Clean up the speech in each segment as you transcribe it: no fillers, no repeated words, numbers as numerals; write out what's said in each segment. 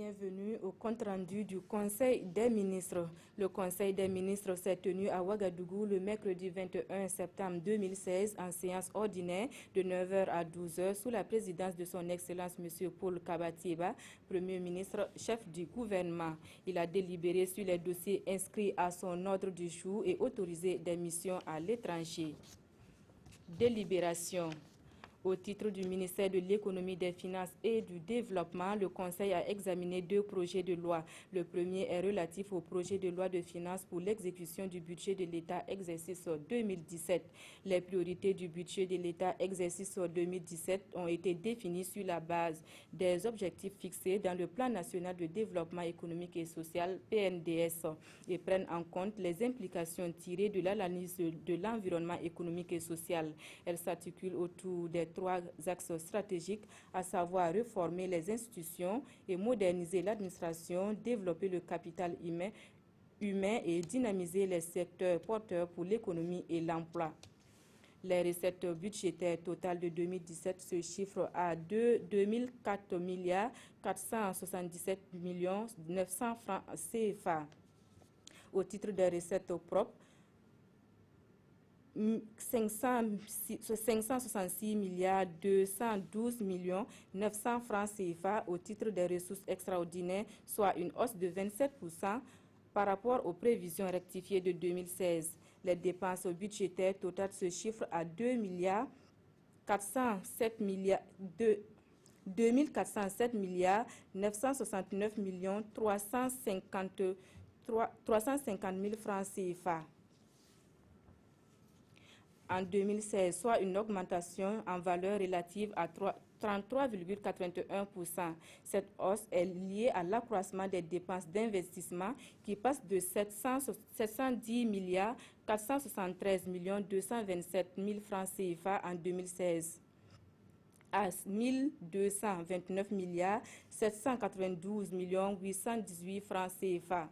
Bienvenue au compte-rendu du Conseil des ministres. Le Conseil des ministres s'est tenu à Ouagadougou le mercredi 21 septembre 2016 en séance ordinaire de 9h à 12h sous la présidence de son Excellence M. Paul Kabatieba, Premier ministre, chef du gouvernement. Il a délibéré sur les dossiers inscrits à son ordre du jour et autorisé des missions à l'étranger. Délibération. Au titre du ministère de l'Économie, des Finances et du Développement, le Conseil a examiné 2 projets de loi. Le premier est relatif au projet de loi de finances pour l'exécution du budget de l'État exercice 2017. Les priorités du budget de l'État exercice 2017 ont été définies sur la base des objectifs fixés dans le Plan national de développement économique et social PNDS et prennent en compte les implications tirées de l'analyse de l'environnement économique et social. Elles s'articulent autour des 3 axes stratégiques, à savoir réformer les institutions et moderniser l'administration, développer le capital humain et dynamiser les secteurs porteurs pour l'économie et l'emploi. Les recettes budgétaires totales de 2017 se chiffrent à 2004 milliards 477 millions 900 francs CFA. Au titre des recettes propres, 566 milliards 212 millions 900 francs CFA au titre des ressources extraordinaires, soit une hausse de 27% par rapport aux prévisions rectifiées de 2016. Les dépenses budgétaires totales se chiffrent à 2 407 milliards 969 millions 350 000 francs CFA. En 2016, soit une augmentation en valeur relative à 33,81%. Cette hausse est liée à l'accroissement des dépenses d'investissement qui passent de 710 milliards 473 millions 227 000 francs CFA en 2016 à 1229 milliards 792 millions 818 francs CFA,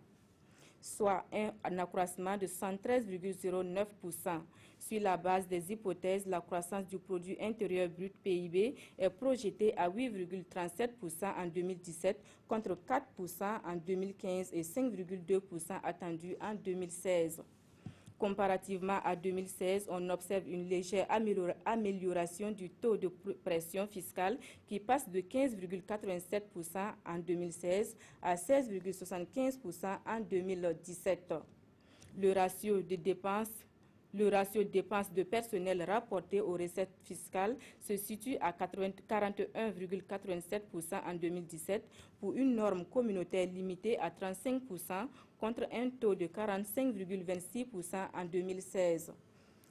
soit un accroissement de 113,09%. Sur la base des hypothèses, la croissance du produit intérieur brut PIB est projetée à 8,37% en 2017 contre 4% en 2015 et 5,2% attendu en 2016. Comparativement à 2016, on observe une légère amélioration du taux de pression fiscale qui passe de 15,87% en 2016 à 16,75% en 2017. Le ratio dépenses de personnel rapporté aux recettes fiscales se situe à 41,87% en 2017 pour une norme communautaire limitée à 35% contre un taux de 45,26% en 2016.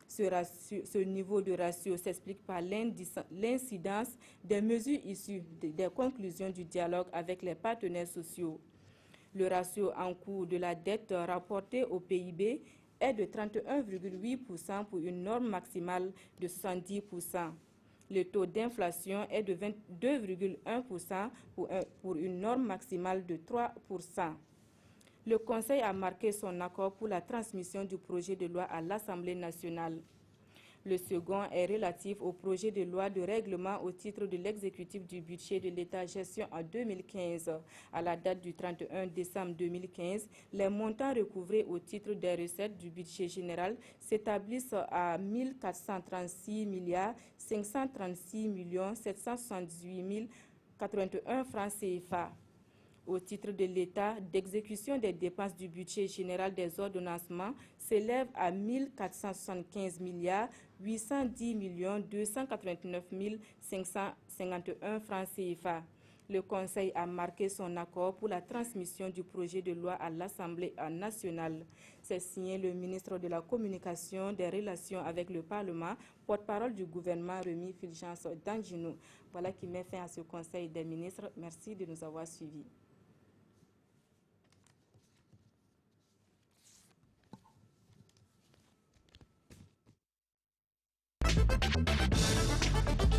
Ce niveau de ratio s'explique par l'incidence des mesures issues des conclusions du dialogue avec les partenaires sociaux. Le ratio en cours de la dette rapportée au PIB est de 31,8% pour une norme maximale de 70%. Le taux d'inflation est de 22,1% pour une norme maximale de 3%. Le Conseil a marqué son accord pour la transmission du projet de loi à l'Assemblée nationale. Le second est relatif au projet de loi de règlement au titre de l'exécutif du budget de l'État gestion en 2015. À la date du 31 décembre 2015, les montants recouvrés au titre des recettes du budget général s'établissent à 1 436 milliards 536 millions 778 081 francs CFA. Au titre de l'État, d'exécution des dépenses du budget général des ordonnancements s'élève à 1 475 milliards 810 millions 289 551 francs CFA. Le Conseil a marqué son accord pour la transmission du projet de loi à l'Assemblée nationale. C'est signé le ministre de la Communication, des Relations avec le Parlement, porte-parole du gouvernement Remi Fulgence Danginou. Voilà qui met fin à ce Conseil des ministres. Merci de nous avoir suivis.